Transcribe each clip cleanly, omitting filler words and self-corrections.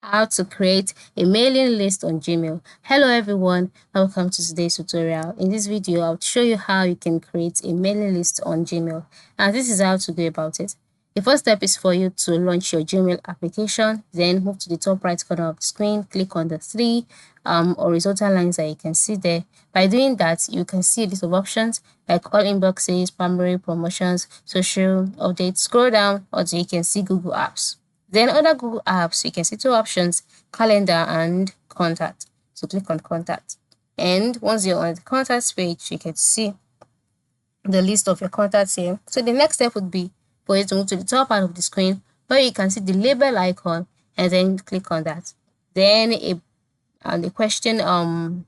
How to create a mailing list on Gmail. Hello everyone, welcome to today's tutorial. In this video, I'll show you how you can create a mailing list on Gmail, and this is how to go about it. The first step is for you to launch your Gmail application, then move to the top right corner of the screen, click on the three horizontal lines that you can see there. By doing that, you can see a list of options like all inboxes, primary promotions, social updates. Scroll down until you can see Google Apps. Then under Google Apps, you can see two options, calendar and contact. So click on contact. And once you're on the contacts page, you can see the list of your contacts here. So the next step would be for you to move to the top part of the screen where you can see the label icon and then click on that. Then the question, an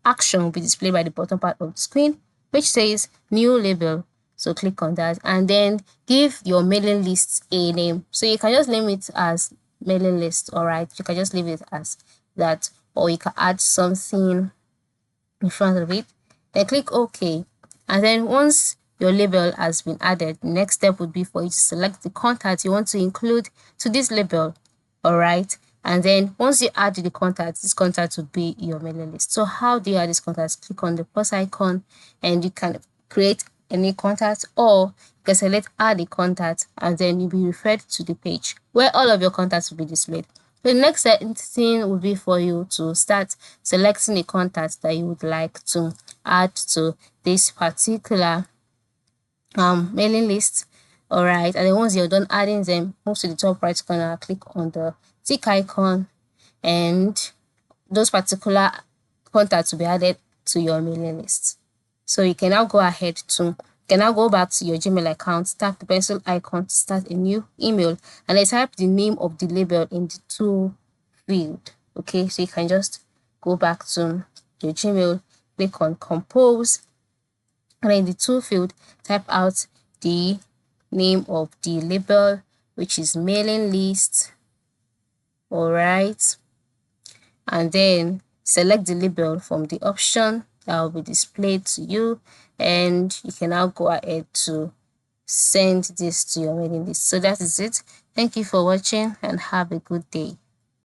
action will be displayed by the bottom part of the screen, which says new label. So click on that and then give your mailing list a name. So you can just name it as mailing list, all right? You can just leave it as that, or you can add something in front of it. Then click OK. And then once your label has been added, the next step would be for you to select the contact you want to include to this label, all right? And then once you add the contact, this contact will be your mailing list. So how do you add this contact? Click on the plus icon and you can create any contact, or you can select add a contact and then you'll be referred to the page where all of your contacts will be displayed. The next thing would be for you to start selecting the contacts that you would like to add to this particular mailing list. All right, and then once you're done adding them, move to the top right corner, click on the tick icon, and those particular contacts will be added to your mailing list. So you can now go back to your Gmail account, tap the pencil icon to start a new email, and then type the name of the label in the to field. Okay, so you can just go back to your Gmail, click on compose, and in the to field, type out the name of the label, which is mailing list. All right, and then select the label from the option that will be displayed to you, and you can now go ahead to send this to your mailing list. So that is it. Thank you for watching and have a good day.